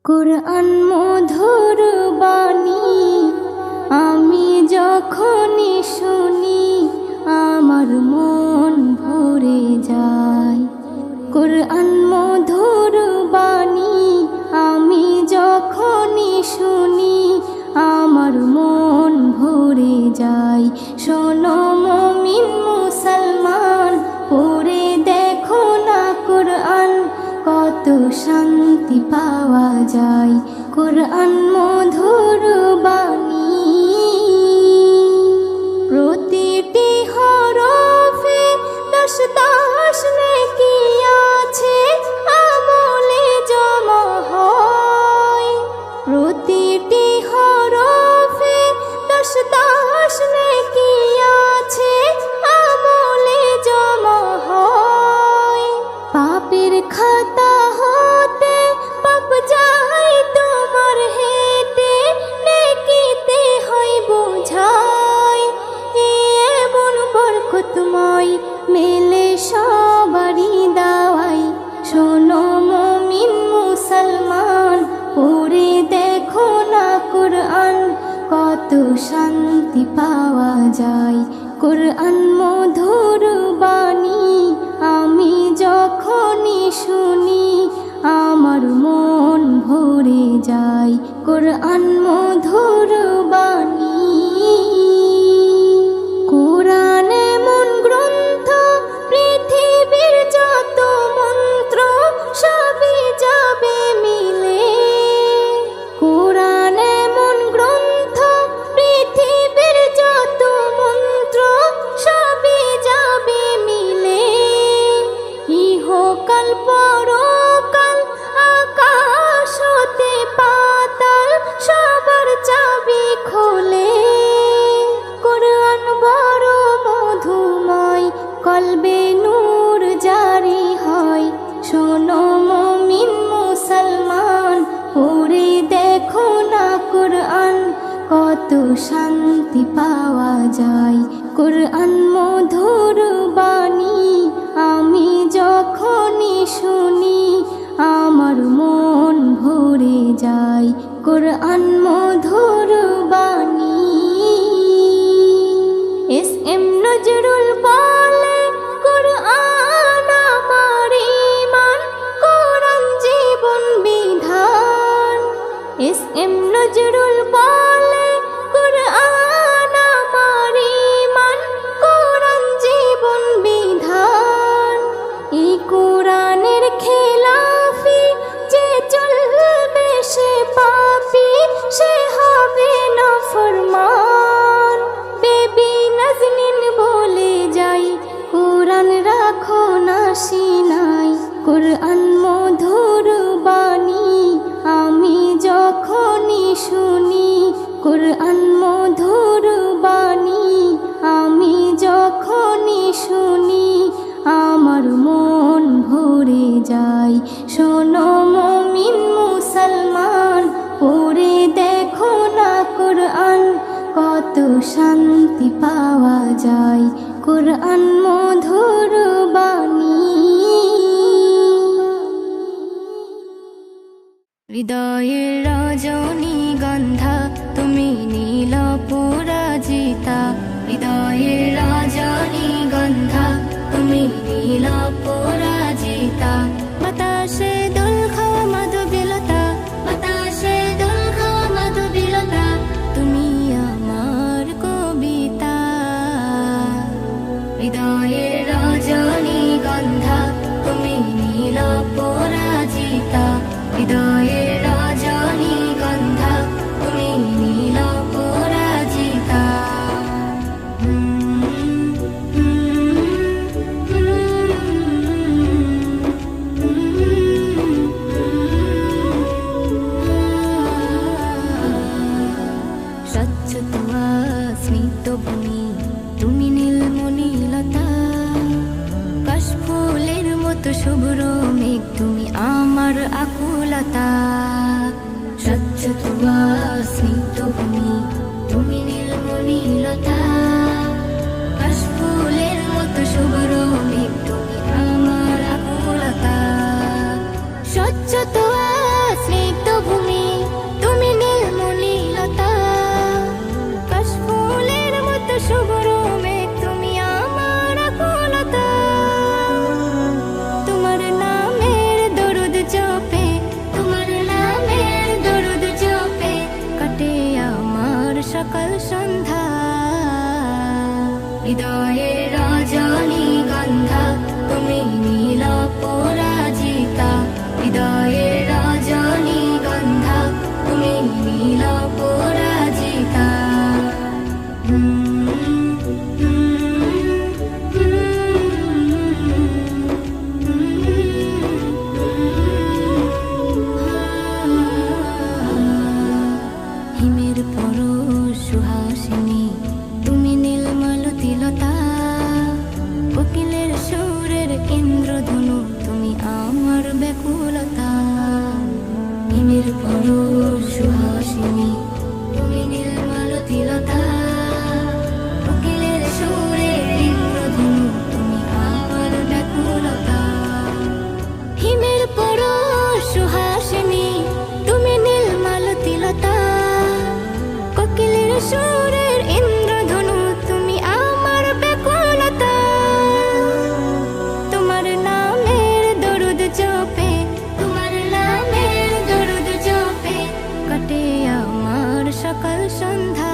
কুরআন মধুর বাণী আমি যখনই শুনি আমার মন ভরে যায়। কুরআন মধুর বাণী আমি যখনই শুনি আমার মন ভরে যায়। শোনো মুমিন মুসলমান, পড়ে দেখো না কুরআন, কত শান্তি পাওয়া যায়। কুরআন মধুর বাণী প্রতিটি হরফে 10 নেকি আছে, আমলে জমা হয়। প্রতিটি হরফে 10 নেকি আছে, আমলে জমা হয়। পাপের খাতা হতে পাপ যায় তোমার হেঁটে, নেকিতে হয় বোঝাই। এমন বরকতময় মেলে সবারই দাওয়াই। শোনো মুমিন মুসলমান, পড়ে দেখো না কুরআন, কত শান্তি পাওয়া যায়। কুরআন মধুর বাণী আমি যখনই শুনি আমার মন ভরে যায়। কুরআন মধুর বাণী কুরআন এমন গ্রন্থ, পৃথিবীর যত মন্ত্র সবই যাবে মিলে। কুরআন এমন গ্রন্থ, পৃথিবীর যত মন্ত্র সবই যাবে মিলে। ইহকাল পরকাল আকাশ হতে পাতাল সবার চাবি খোলে। কুরআন বড় মধুময়, কলবে নূর জারি হয়। শোনো মুমিন মুসলমান, পড়ে দেখো না কুরআন, কত শান্তি পাওয়া যায়। কুরআন মধুর বাণী আমি যখনই শুনি আমার মন ভরে যায়। কুরআন মধুর বাণী এস.এম. নজরুল বলে, কুরআন আমার ঈমান, কুরআন জীবন বিধান। এস.এম. নজরুল বলে, কুরআন আমার ঈমান, কুরআন জীবন বিধান। এই কুরআনের খেলাফি যে চলবে সে পাপী, সে হবে নাফরমান। বেবি নাজনীন বলে যাই, কুরআন রাখো না সিনাই। কুরআন মধুর বাণী আমি যখনই শুনি, কুরআন মধুর বাণী আমি যখনই শুনি আমার মন ভরে যায়। শোনো মুমিন মুসলমান, পড়ে দেখো না কুরআন, কত শান্তি পাওয়া যায়। কুরআন মধুর বাণী হৃদয়ের রজনীগন্ধা, তুমি নীল পরাজিতা। হৃদয়ের রজনীগন্ধা, তুমি নীল পরাজিতা। বাতাসে দোল খাওয়া মাধবীলতা, বাতাসে দোল খাওয়া মাধবীলতা, তুমি আমার কবিতা। হৃদয়ের রজনীগন্ধা, তুমি নীল পরাজিতা। হৃদয়ের রজনীগন্ধা, তুমি নীল পরাজিতা। স্বচ্ছ তোয়া স্নিগ্ধ ভূমি, তুমি নীলমণিলতা। কাশফুলের মতো শুভ্র মেঘ, তুমি আমার আকুলতা। স্বচ্ছ তোয়া স্নিগ্ধ ভূমি, তুমি নীলমণিলতা। কাশফুলের মতো শুভ্র মেঘ, তুমি আমার আকুলতা। স্বচ্ছ তোয়া স্নিগ্ধ ভূমি। হিমের পরশ সুহাসিনী তুমি নীলমালতিলতা কোকিলের সুরে ইন্দ্রধনু তুমি আমার ব্যাকুলতা হিমের পরশ সুহাসিনী তুমি নীলমালতিলতা কোকিলের সুরের ইন্দ্রধনু তুমি আমার ব্যাকুলতা তোমার নামের দরুদ জপে তোমার নামের দরুদ জপে কাটে আমার সকাল সন্ধ্যা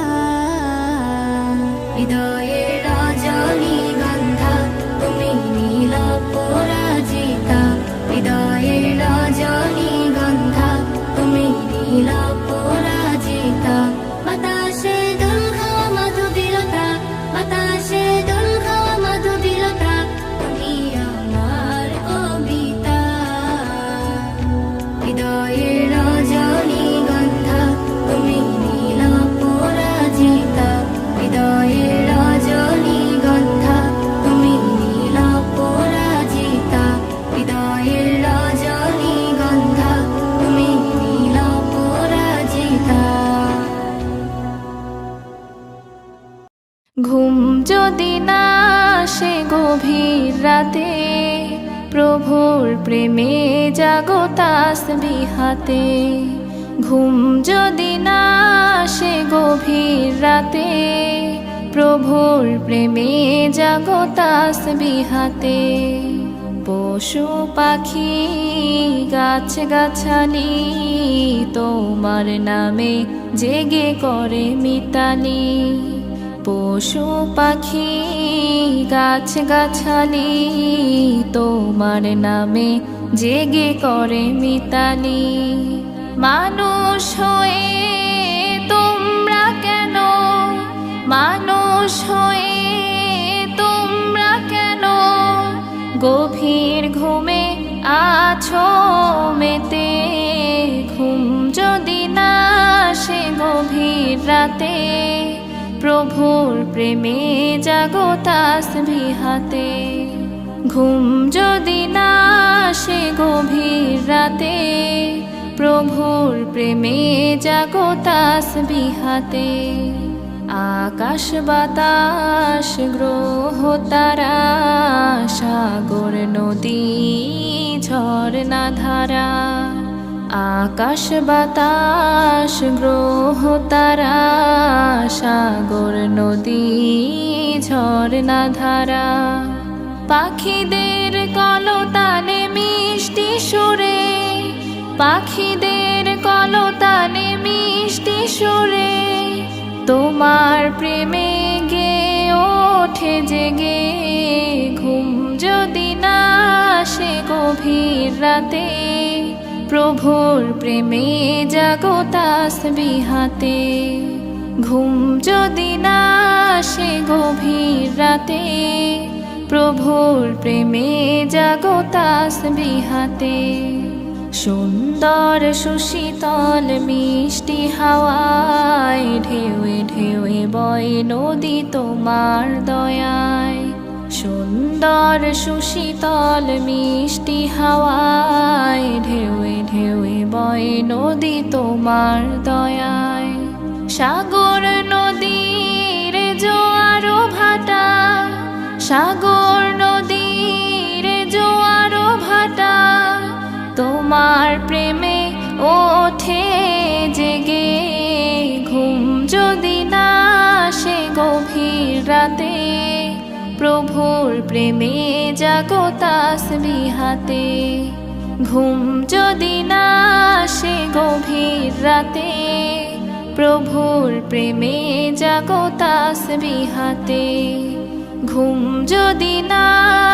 হৃদয়ের রজনীগন্ধা তুমি নীল পরাজিতা হৃদয়ের রজনীগন্ধা তুমি নীল পরাজিতা বাতাসে দোল খাওয়া মাধুরীলতা বাতাসে দোল খাওয়া মাধুরীলতা তুমি আমার কবিতা হৃদয়ের রজনীগন্ধা তুমি নীল পরাজিতা হৃদয়ের রজনীগন্ধা তুমি নীল পরাজিতা হৃদয়ের রজনীগন্ধা তুমি নীল পরাজিতা ঘুম যদি না আসে গভীর রাতে প্রভুর প্রেমে জাগো তাসবিহ হাতে ঘুম যদি না আসে গভীর রাতে প্রভুর প্রেমে জাগো তাসবিহ হাতে পশু পাখি গাছ গাছালি তোমার নামে জেগে করে মিতালি পশু পাখি গাছ গাছালি তোমার নামে জেগে করে মিতালি মানুষ হয়ে তোমরা কেন মানুষ হয়ে তোমরা কেন গভীর ঘুমে আছো মেতে ঘুম যদি না আসে গভীর রাতে প্রভুর প্রেমে জাগো তাসবিহ হাতে ঘুম যদি না আসে গভীর রাতে প্রভুর প্রেমে জাগো তাসবিহ হাতে আকাশ বাতাস গ্রহ তারা সাগর নদী ঝরনা ধারা আকাশ বাতাস গ্রহ তারা সাগর নদী ঝরনা ধারা পাখিদের কলতানে মিষ্টি সুরে পাখিদের কলতানে মিষ্টি সুরে তোমার প্রেমে গে ওঠে জেগে ঘুম যদি না আসে গভীর রাতে প্রভুর প্রেমে জাগো তাসবিহ হাতে ঘুম যদি না আসে গভীর রাতে প্রভুর প্রেমে জাগো তাসবিহ হাতে সুন্দর সুশীতল মিষ্টি হাওয়ায় ঢেউয়ে ঢেউয়ে বয় নদী তোমার দয়ায় সুন্দর সুশীতল মিষ্টি হাওয়ায় ঢেউয়ে ঢেউয়ে বয় নদী তোমার দয়ায় সাগর নদীর জোয়ারো ভাটা সাগর নদীর জোয়ারো ভাটা তোমার প্রেমে ওঠে জেগে ঘুম যদি না আসে গভীর রাতে প্রভুর প্রেমে জাগো তাসবিহ হাতে ঘুম যদি না আসে গভীর রাতে প্রভুর প্রেমে জাগো তাসবিহ হাতে ঘুম যদি না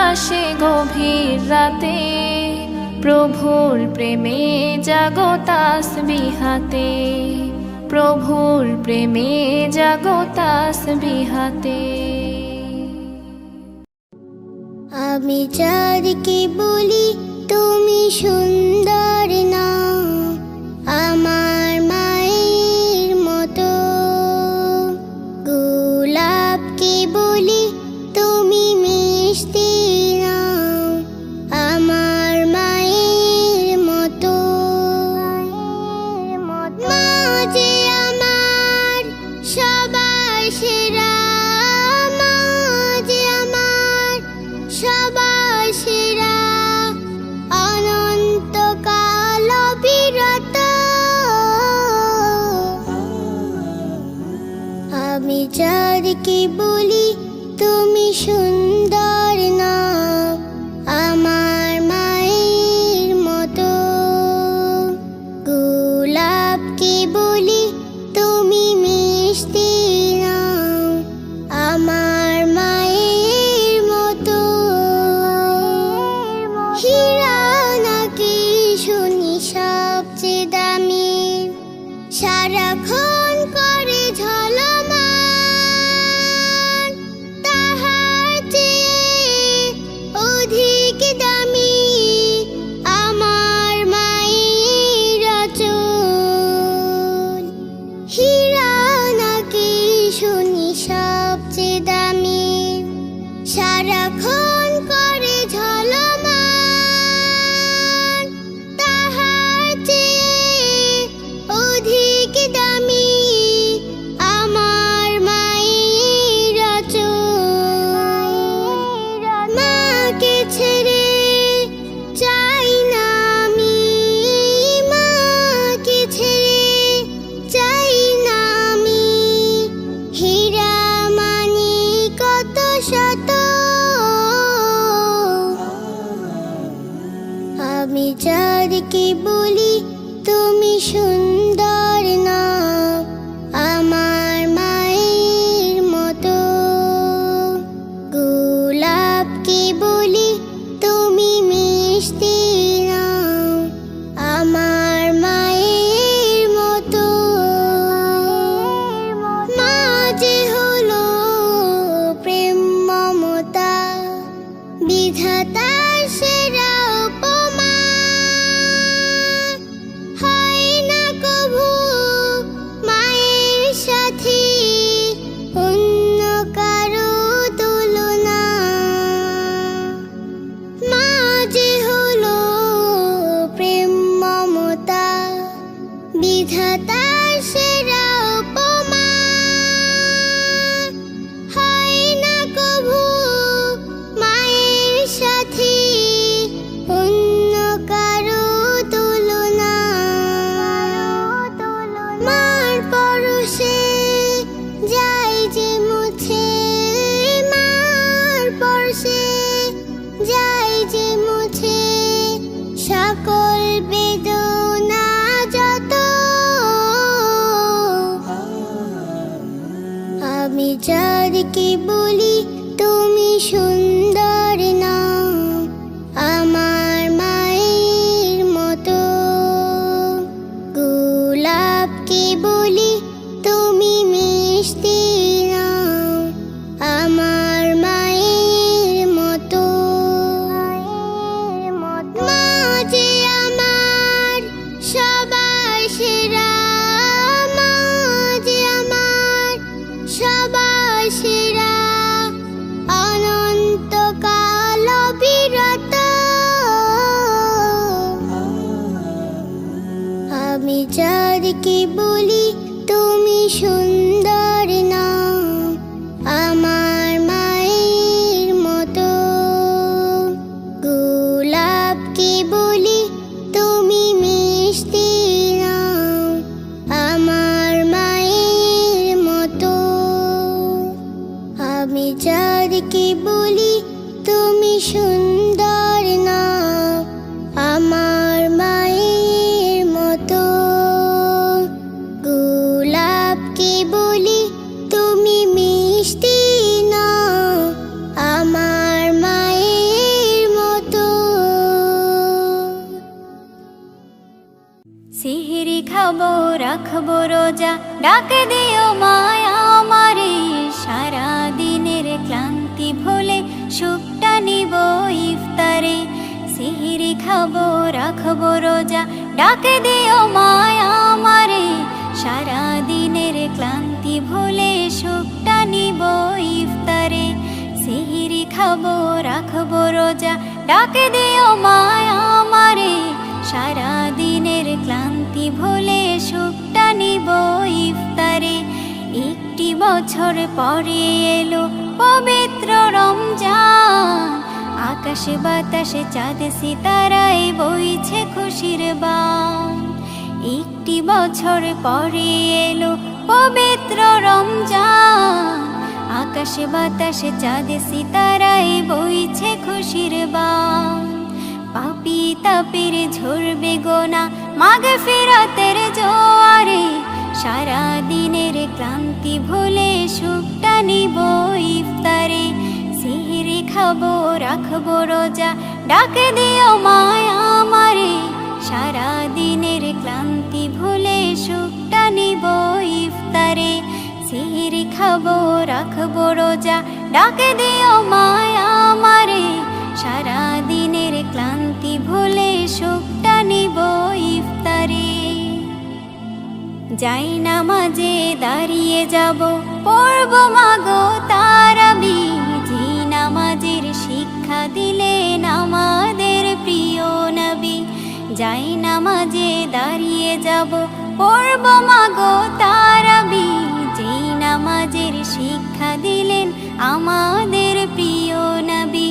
আসে গভীর রাতে প্রভুর প্রেমে জাগো তাসবিহ হাতে প্রভুর প্রেমে জাগো তাসবিহ হাতে আমি চাঁদকে বলি তুমি সুন্দর না আমার মায়ের মতো গোলাপকে বলি তুমি মিষ্টি না আমার মায়ের মতো চাঁদকে বলি তুমি সুন্দর না, আমার মায়ের মতো। গোলাপকে বলি তুমি মিষ্টি না, আমার মায়ের মতো। হীরা নাকি শুনি সবচেয়ে দামি, সারাক্ষণ করে ঝলমান, তাহার চেয়ে অধিক দামি আমার মায়ের আঁচল। হীরা নাকি শুনি সবচেয়ে দামি, সারাক্ষণ করে ঝলমান, তাহার চেয়ে অধিক দামি আমার মায়ের আঁচল। মাকে ছেড়ে চাই না আমি, মাকে ছেড়ে চাই না আমি। হীরা মানি কত শত, আমি চাঁদকে বলি তুমি সুন্দর না, আমার মায়ের মতো। গোলাপকে বলি তুমি মিষ্টি না, আমার মায়ের মতো। মা যে হলো প্রেম মমতা, বিধাতার সেরা উপমা। হয় না কভু মায়ের সাথে অন্য কারো তুলনা। মা যে হলো প্রেম মমতা, বিধাতার সেরা উপমা। হয় না কভু মায়ের সাথে অন্য কারো তুলনা। মার পরশে যাই যে মুছে, মার পরশে যাই যে মুছে সকল বেদনা যত। আমি চাঁদকে বলি তুমি সুন্দর না, আমার মায়ের মতো। গোলাপকে বলি তুমি মিষ্টি না, আমার মায়ের মতো। মা যে আমার সবার সেরা, মা যে আমার সবার সেরা, অনন্তকাল অবিরত। আমি চাঁদকে বলি তুমি সুন্দর না, আমার মায়ের মতো। গোলাপকে বলি তুমি মিষ্টি না, আমার মায়ের মতো। আমি চাঁদকে বলি তুমি সুন্দর না, আমার মায়ের মতো। গোলাপকে বলি তুমি মিষ্টি না, আমার মায়ের মতো। সিহরি খাবো রাখবো রোজা, ডাক দিও মায়া আমারে। সারা দিনের ক্লান্তি ভুলে সুখটা নিব ইফতারে। সিহরি খাবো রাখবো রোজা, ডাক দিও মায়া আমারে। সারা দিনের ক্লান্তি ভুলে সুখটা নিব ইফতারে। সিহরি খাবো রাখবো রোজা, ডাক দিও মায়া আমারে। সারা দিনের ক্লান্তি ভুলে সুখটা নিব ইফতারে। একটি বছর পরে এলো পবিত্র রমজান, আকাশে বাতাসে চাঁদ সিতারায় বইছে খুশির বান। একটি বছর পরে এলো পবিত্র রমজান, আকাশে বাতাসে চাঁদে সিতারায় বইছে খুশির বান। পাপী তাপের ঝরবে গোনা মাগফিরাতের জোয়ারে, সারা দিনের ক্লান্তি ভুলে সুখটা নিব ইফতারে। সিহরি খাবো রাখবো রোজা, ডাকে দিও মায়া আমারে, সারা দিনের ক্লান্তি ভুলে সুখটা নিব ইফতারে। সিহরি খাবো রাখবো রোজা, ডাকে দিও মায়া আমারে, সারা দিনের ক্লান্তি ভুলে সুখটা নিব ইফতারে। যাই নামাজে দাঁড়িয়ে যাব, পড়ব মাগো তারাবি, যে নামাজের শিক্ষা দিলেন আমাদের প্রিয় নবী। যাই নামাজে দাঁড়িয়ে যাব, পড়ব মাগো তারাবি, যে নামাজের শিক্ষা দিলেন আমাদের প্রিয় নবী।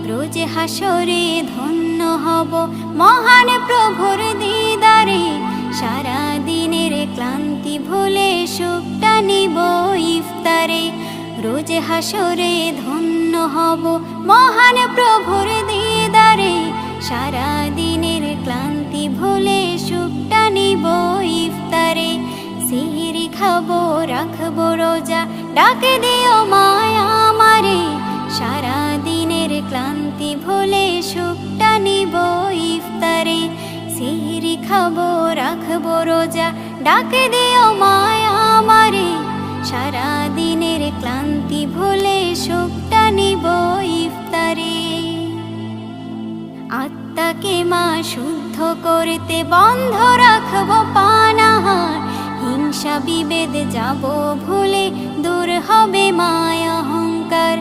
রোজ হাসরে ধন্য হব মহান প্রভুর দিদারে, সারা দিনের ক্লান্তি ভুলে সুখটা নিব ইফতারে। রোজ হাসরে ধন্য হব মহান প্রভুর দিদারে, সারা দিনের ক্লান্তি ভুলে সুখটা নিব ইফতারে। সিহরি খাবো রাখবো রোজা, ডাকে দিও মায়া আমারে, সারা দিনের ক্লান্তি ভুলে সুখটা নিব ইফতারে। সিহরি খাবো রাখবো রোজা, ডাকে দিও মায়া আমারে, সারা দিনের ক্লান্তি ভুলে সুখটা নিব ইফতারে। আত্মাকে মা শুদ্ধ করতে বন্ধ রাখবো পানাহার, হিংসা বিভেদ যাব ভুলে দূর হবে মায়া অহংকার।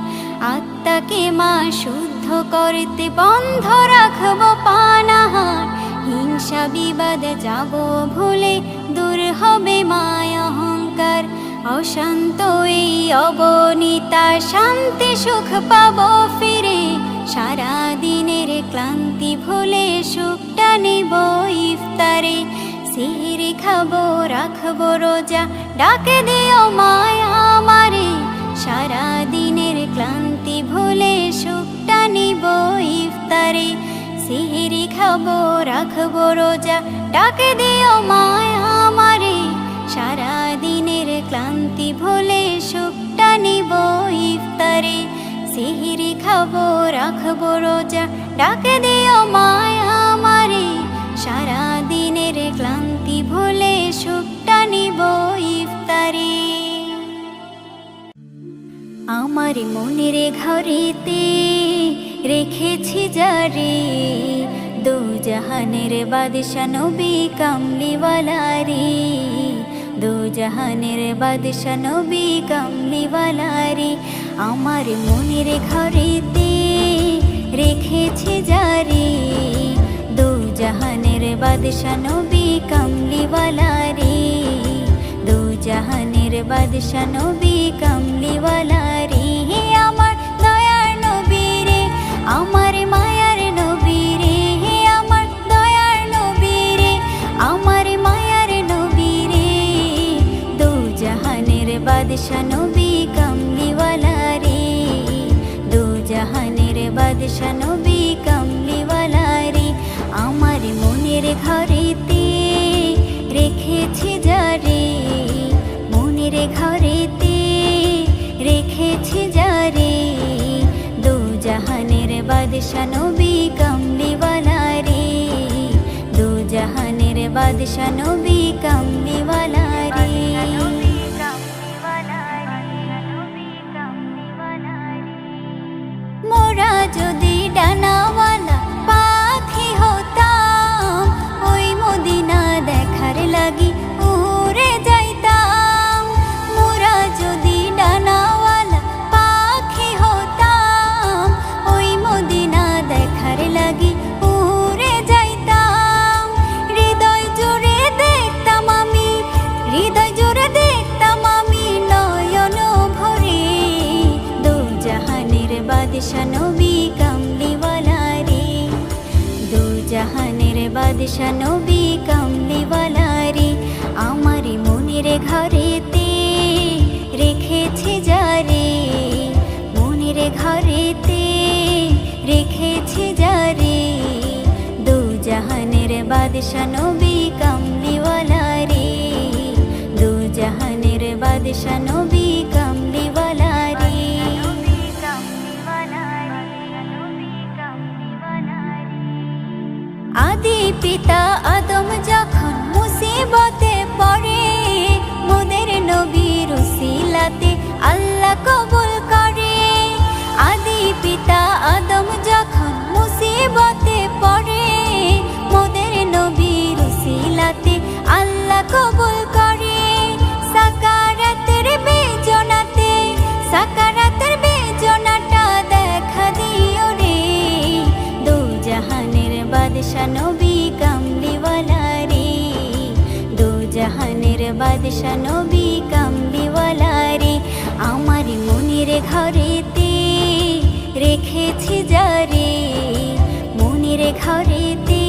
আত্মাকে মা শুদ্ধ করতে বন্ধ রাখবো পানাহার, হিংসা বিবাদ যাব ভুলে দূর হবে মায়া অহংকার। অশান্ত এই অবনীতা শান্তি সুখ পাবো ফিরে, সারা দিনের ক্লান্তি ভুলে সুখটা নিব ইফতারে। সিহরি খাবো রাখবো রোজা, ডাকে দিও মায়া আমারে, সারা দিনের ক্লান্তি ভুলে সুখটা নিব ইফতারে। সিহরি খাবো রাখবো রোজা, ডাকে দিও মায়া আমারে, সারা দিনের ক্লান্তি ভুলে সুখটা নিব ইফতারে। সিহরি খাবো রাখবো রোজা, ডাকে দিও মায়া আমারে, সারা দিনের ক্লান্তি ভুলে সুখটা নিব ইফতারে। আমার মনের ঘরেতে রেখেছি যারে, দু জাহানের বাদশা নবী কামলিওয়ালা রে, দু জাহানের বাদশা নবী কামলিওয়ালা রে। আমার মনের ঘরেতে রেখেছি যারে, দু জাহানের বাদশা নবী কামলিওয়ালা রে, দু জাহানের বাদশা নবী কামলিওয়ালা রে। আমার দয়ার নবী রে, আমার মায়ার নবী রে, আমার দয়ার নবী রে, আমার মায়ার নবী রে, দু জাহানের বাদশা নবী কামলিওয়ালা রে, দু জাহানের বাদশা নবী কামলিওয়ালা রে। আমার মনের ঘরেতে রেখেছি যারে, মনের ঘরেতে রেখেছি যারে, দু জাহানের বাদশা নবী কামলিওয়ালা রে, দু জাহানের বাদশা নবী কামলিওয়ালা রে। মোরা যদি ডানাওয়ালা পাখি হতাম, ওই মদিনা দেখার লাগি উড়ে যাইতাম। মোরা যদি ডানাওয়ালা পাখি হতাম, ওই মদিনা দেখার লাগি উড়ে যাইতাম। হৃদয় জুড়ে দেখতাম আমি, হৃদয় জুড়ে দেখতাম আমি নয়ন ভরে, দু জাহানের বাদশা নবী কামলিওয়ালা রে, দু জাহানের বাদশা নবী কামলিওয়ালা রে। আমার মনের ঘরেতে রেখেছি যারে, বাদশা নবী কামলিওয়ালা রে, দু জাহানের বাদশা নবী কামলিওয়ালা রে। আদি পিতা আদম যখন মুসিবতে পড়ে, মোদের নবীর উসিলাতে আল্লাহ কবুল করে। আদি পিতা আদম যখন মুসিবতে পড়ে, মোদের নবীর উসিলাতে আল্লাহ কবুল করে। সাকারাতের বেজনাতে, সাকারাতের বেজনাটা দেখা দিও রে, দু জাহানের বাদশা নবী কামলিওয়ালা রে, দু জাহানের বাদশা নবী কামলিওয়ালা রে। আমার মনের ঘরেতে রেখেছি যারে, মনের ঘরেতে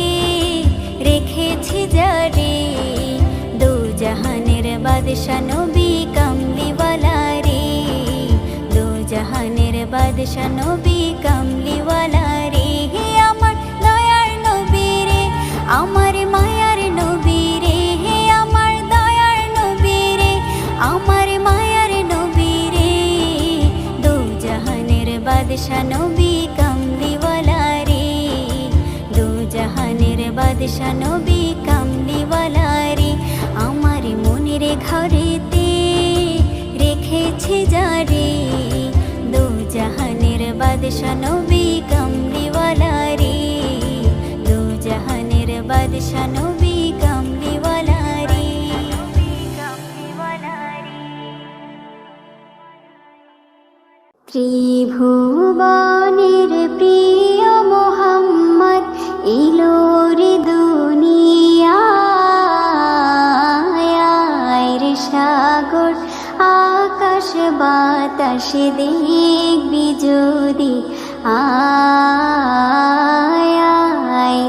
রেখেছি যারে, দু জাহানের বাদশা নবী কামলিওয়ালা রে, দু জাহানের বাদশা নবী কামলিওয়ালা রে। আমার দয়ার নবী রে, আমার মায়ার নবী রে, আমার দয়ার নবী রে, আমার মায়ার নবী রে, দু জাহানের বাদশা নবী কামলিওয়ালা রে, দু জাহানের বাদশা নবী কামলিওয়ালা রে। আমার মনের ঘরেতে রেখেছি যারে, দু জাহানের বাদশা নবী কামলিওয়ালা রে, দু জাহানের বাদশা নবী কামলিওয়ালা রে। ত্রিভুবনের প্রিয় মোহাম্মদ এলো রে দুনিয়ায়, রে সাগর আকাশ বাতাস দেখবি যদি, আয়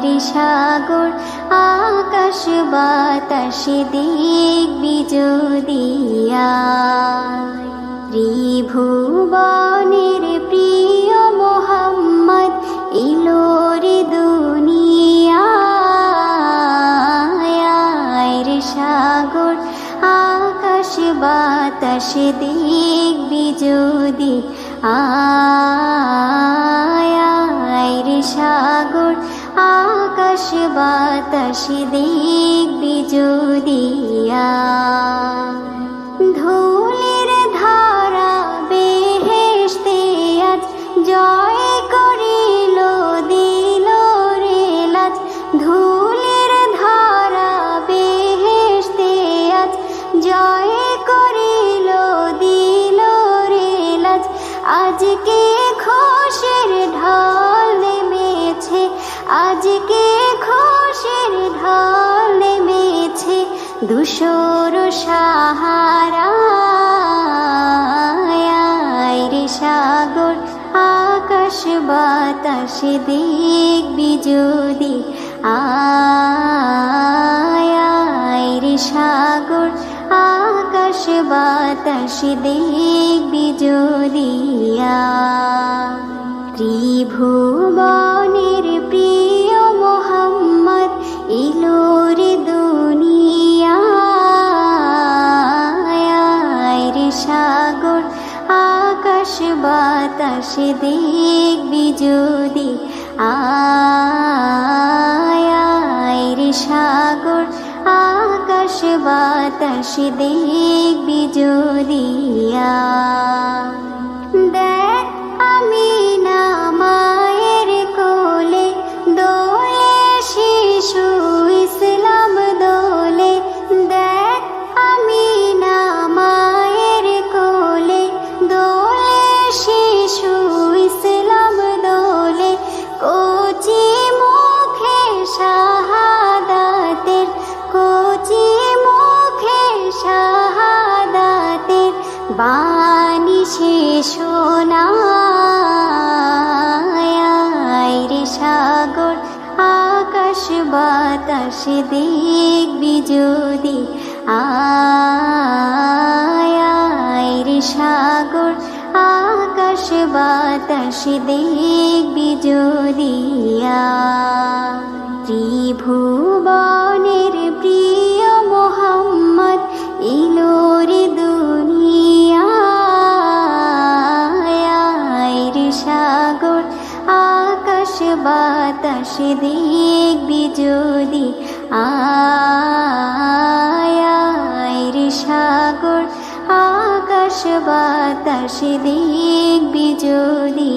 রে সাগর আকাশ বাতাস দেখবি যদি, ত্রিভুবনের প্রিয় মোহাম্মদ এলো রে দুনিয়ায়, রে সাগর আকাশ বাতাস দেখবি যদি, আয় রে সাগর আকাশ বাতাস দেখবি যদি, ধুলির ধারা বেহেশতে আজ জয় করিল দিল রে লাজ, ধুলির ধারা বেহেশতে আজ জয় করিল দিল রে লাজ। আজকে খুশির ঢল নেমেছে, আজকে খুশির ঢল নেমেছে, ধূসর সাহারায়, রে সাগর আকাশ বাতাস দেখবি যদি, আয় রে সাগর আকাশ বাতাস দেখবি যদি, ত্রিভুবনের প্রিয় মোহাম্মদ এলো রে দুনিয়ায়, রে সাগর আকাশ বাতাস দেখবি যদি, আয় রে সাগর আকাশ বাতাস দেখবি যদি, দেখ আমি না মায়ের কোলে দোলে শিশু ইসলাম দোলে, দেখ আমি না মায়ের কোলে দোলে শিশু ইসলাম দোলে, কচি মুখে শাহাদাতের, কচি মুখে শাহাদাতের বাণী সে শোনায়, রে সাগর আকাশ বাতাস দেখবি যদি, আয় রে সাগর আকাশ বাতাস দেখবি যদি, ত্রিভুবনের প্রিয় মোহাম্মদ ইলোর দুনিয়ায় রে সাগর আকাশ বাতাস দেখবি যদি আয় রে সাগর আকাশ বাতাস দেখবি যদি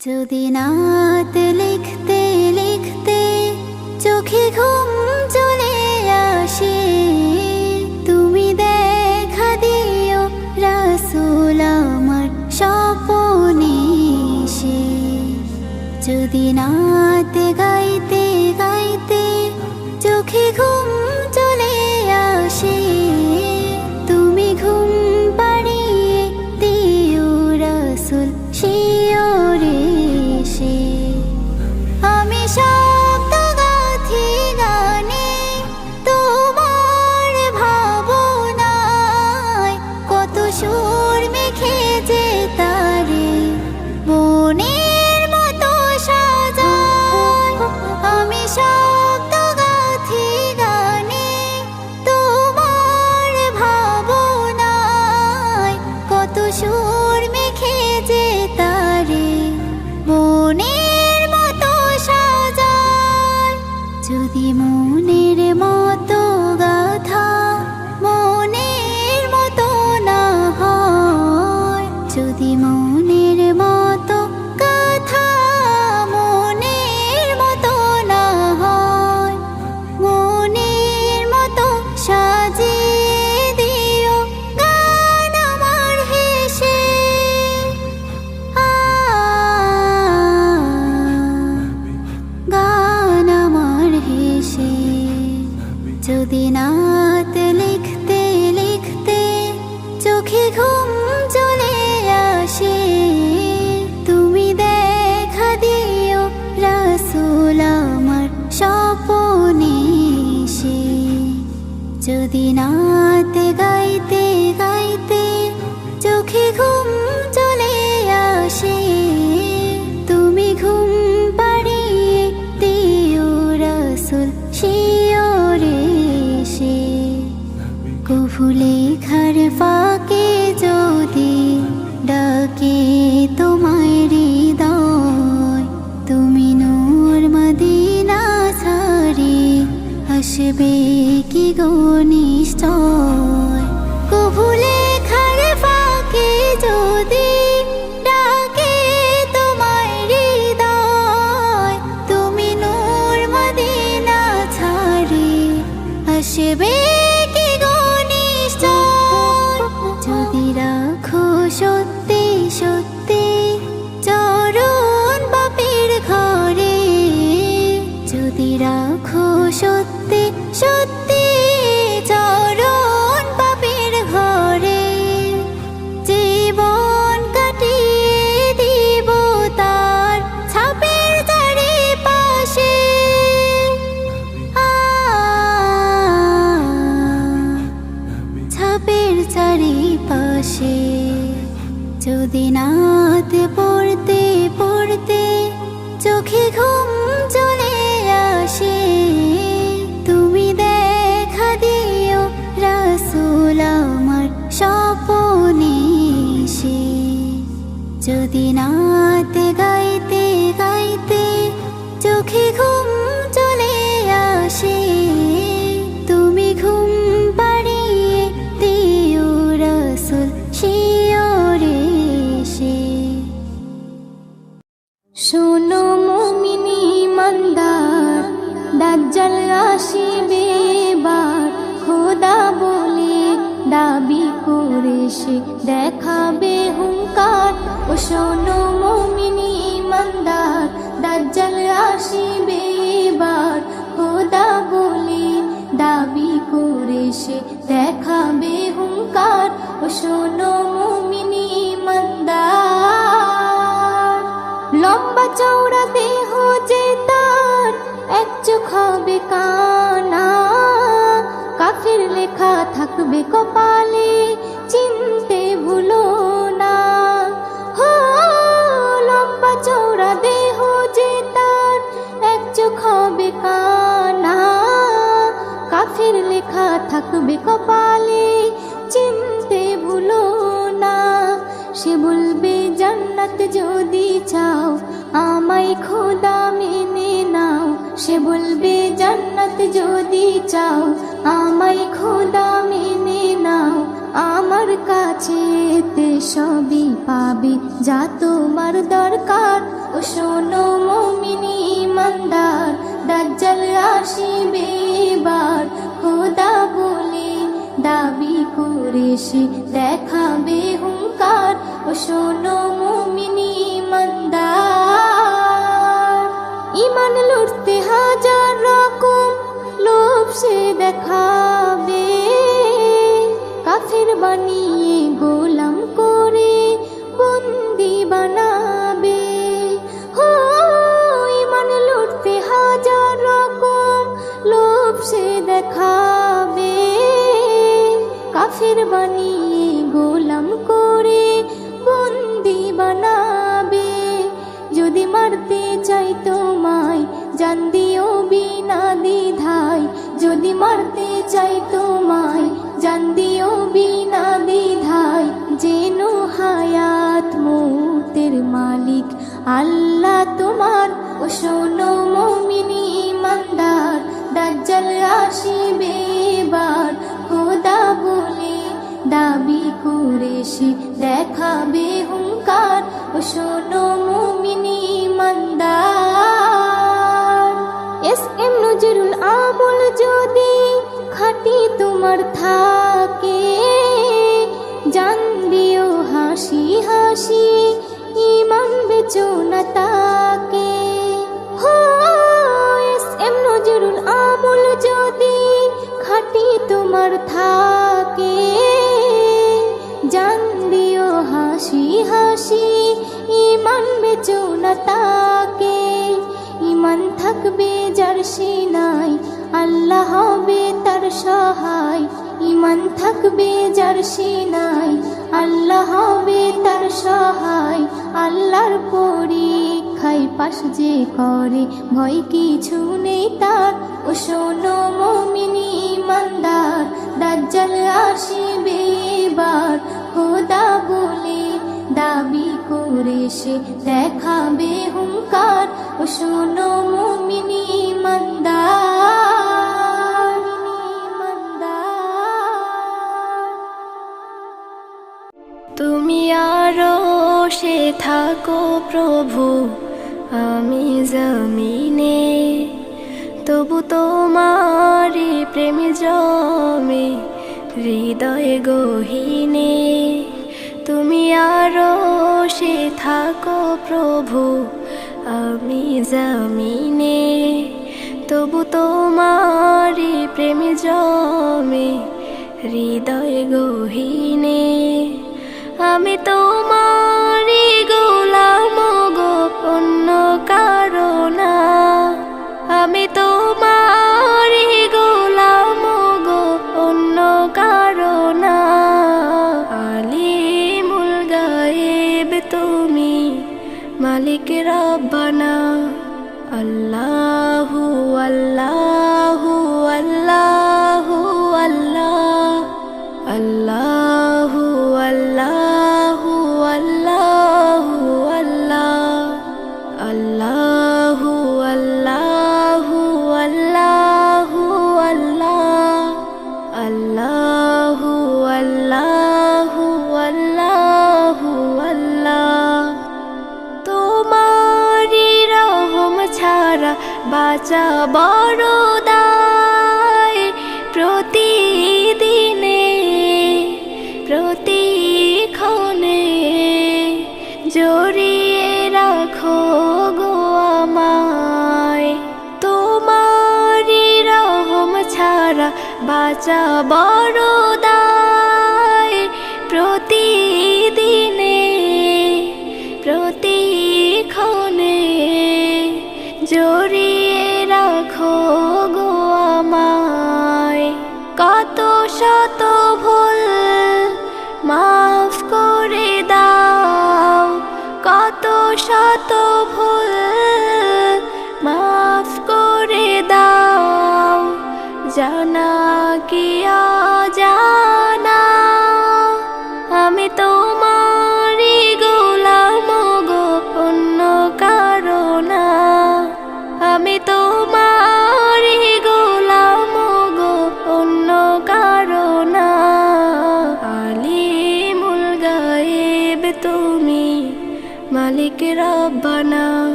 যদি নাত লিখতে লিখতে চোখে ঘুম চলে আসে তুমি দেখা দিও রাসূল আমার স্বপনে এসে যদি নাত গাইতে গাইতে চোখে ঘুম চলে আসে তুমি ঘুম পাড়িয়ে দিও রাসূল শিওরে সে আমি শব্দ গাথি গানে তোমার ভাবনায় কত সুর মেখে যে তারে বনের মতো সাজায় আমি শব্দ গাথি গানে তোমার ভাবনায় কত সুর মেখে যে তারে মনের মতো সাজায় যদি মনের মতো গাথা মনের মতো না হয় যদি মনের মতো গাথা মনের মতো না হয় মনের মতো সাজিয়ে দিও গান আমার হেসে গান আমার হেসে যদি নাত লিখতে লিখতে চোখে ঘুম চলে আসে তুমি দেখা দিও রাসূল আমার স্বপনে এসে যদি নাত গাইতে গাইতে চোখে ঘুম চলে আসে তুমি ঘুম পাড়িয়ে দিও রাসূল শিওরে সে কভু লেখার ফাঁকে যদি ডাকে তোমায় হৃদয় তুমি নূর মদিনা ছাড়ি আসবে কি গো নিশ্চয় কভু লেখার ফাঁকে যদি ডাকে তোমায় হৃদয় তুমি নূর মদিনা ছাড়ি আসবে কি গো নিশ্চয় যদি রাখো সত্যি সত্যি চরণ বাপের ঘরে যদি রাখো সত্যি সত্যি চরণ বাপের ঘরে জীবন কাটিয়ে দিব তার ছাপের চারিপাশে ছাপের চারিপাশে যদি নাত পড়তে পড়তে চোখে ঘুম চলে আসে তুমি দেখা দিও রাসূল আমার স্বপনে এসে যদি নাত গাইতে গাইতে চোখে ঘুম চলে আসে তুমি ঘুম পাড়িয়ে দিও রাসূল শিওরে সে শোনো মুমিন ইমানদার দাজ্জাল আসিবে এবার খোদা বলে দাবি করে সে দেখাবে হুঙ্কার ও শোনো মুমিন ইমানদার দাজ্জাল আসিবে এবার খোদা বলে দাবি করে সে দেখাবে হুঙ্কার ও শোনো মুমিন ইমানদার লম্বা চওড়া দেহ যে তার এক চোখ হবে কানা কাফের লেখা থাকবে কপালে চিনতে ভুলো না হো লম্বা চওড়া দেহ যে লেখা থাকবে কপালে, চিনতে ভুলো না। সে বলবে জান্নাত যদি চাও আমায় খোদা মেনে নাও। সে বলবে জান্নাত যদি চাও আমায় খোদা মেনে নাও। আমার কাছে তে সবই পাবে যা তোমার দরকার। ও শোনো মুমিনি ইমানদার, দাজ্জাল আসিবে এবার। খোদা বলে দাবি করে সে দেখাবে হুঙ্কার। ও শোনো মুমিনি ইমানদার, ইমান লুটতে হাজার রকম লোভ সে দেখাবে। কাফের বানিয়ে গোলাম করে বন্দি বানাবে। হো ইমান লুটতে হাজার রকম লোভ সে দেখাবে। কাফের বানিয়ে গোলাম করে বন্দি বানাবে। যদি মারতে চাই তোমায় জান দিও বিনা দ্বিধায়। যদি মারতে চাই তোমায় জান দিও বিনা দ্বিধায়। যেন হায়াত মৌতের মালিক আল্লাহ তোমার। ও শোনো মুমিনি ইমানদার, দাজ্জাল আসিবে এবার। খোদা বলে দাবি করে সে দেখাবে হুঙ্কার। ও শোনো মুমিনি ইমানদার, এস.এম. নজরুল আমল যদি খাঁটি তোমার থাকে, জান দিও হাসি হাসি ইমান বেচো না তাকে। হো এস.এম. নজরুল আমল যদি খাঁটি তোমার থাকে, জান দিও হাসি হাসি ইমান বেচো না তাকে। ইমান থাকবে যার সিনায় আল্লাহ হবে তার সহায়। ইমান থাকবে যার সিনায় আল্লাহ হবে তার সহায়। আল্লাহর পরীক্ষায় পাশ যে করে ভয় কিছু নেই তার। ও শোনো মুমিনি ইমানদার, দাজ্জাল আসিবে এবার। খোদা বলে দাবি করে সে দেখাবে হুঙ্কার। ও শোনো মুমিনি ইমানদার, তুমি আরো সে থাকো প্রভু, আমি জমিনে, তবু তোমারি প্রেম জমে হৃদয় গহীনে। তুমি আরো সে থাকো প্রভু, আমি জমিনে, তবু তোমারি প্রেম জমে হৃদয় গহীনে। আমি তোমারি গোলাম গো অন্য কারো না। আমি তোমারি গোলাম গো অন্য কারো না। আলিমুল গায়েব তুমি, মালিক রব্বানা। আল্লাহু আল্লাহু আল্লাহু আল্লাহ, আল্লাহু আল্লাহু আল্লাহু আল্লাহ, আল্লাহু আল্লাহু আল্লাহু আল্লাহ, আল্লাহু আল্লাহু আল্লাহু আল্লাহ। তোমারি রহম ছাড়া বাঁচা বড় দায়। প্রতিদিনে প্রতিক্ষণে জড়িয়ে রাখো গো আমায়। তোমারি রহম ছাড়া বাঁচা বড় দায়। প্রতিদিনে প্রতিক্ষণে জড়িয়ে রাখো গো আমায়। কত শত ভুল মাফ করে দাও, কত শত ভুল মাফ করে দাও। জানা কি মালিক রব্বানা।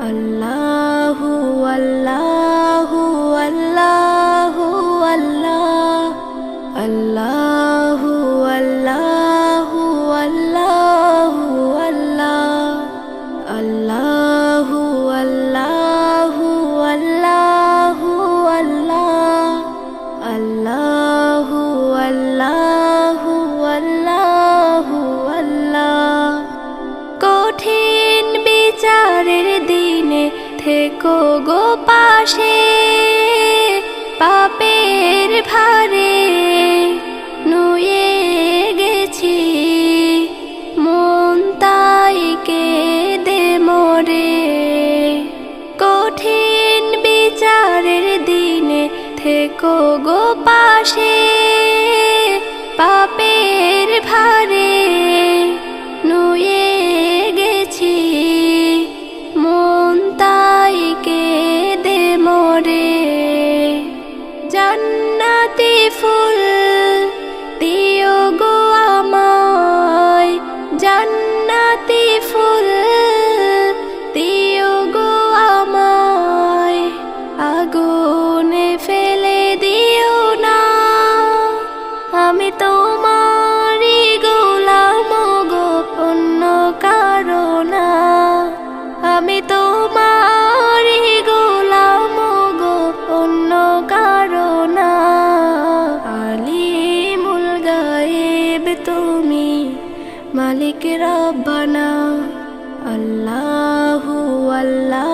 আল্লাহু আল্লাহু আল্লাহু আল্লাহ, আল্লাহু আল্লাহু আল্লাহু আল্লাহ, আল্লাহু আল্লাহু আল্লাহু আল্লাহ, আল্লাহু আল্লাহু আল্লাহু আল্লাহ। কঠিন বিচারের দিনে থেকো গো পাশে, পাপের ভারে নুয়ে গেছি, মন তাই কেঁদে মরে। কঠিন বিচারের দিনে থেকো গো পাশে, পাপের ভারে নুয়ে গেছি, মন তাই কেঁদে মরে। জান্নাতি ফুল দিও গো আমায়, জান্নাতি ফুল দিও গো আমায়, আগুনে ফেলে দিও না। আমি তোমারই গোলাম গো, অন্য কারো না। আমি তোমারই গোলাম গো, অন্য কারো না। আলিমুল গায়েব তুমি, মালিক রব্বানা। আল্লাহু আল্লাহ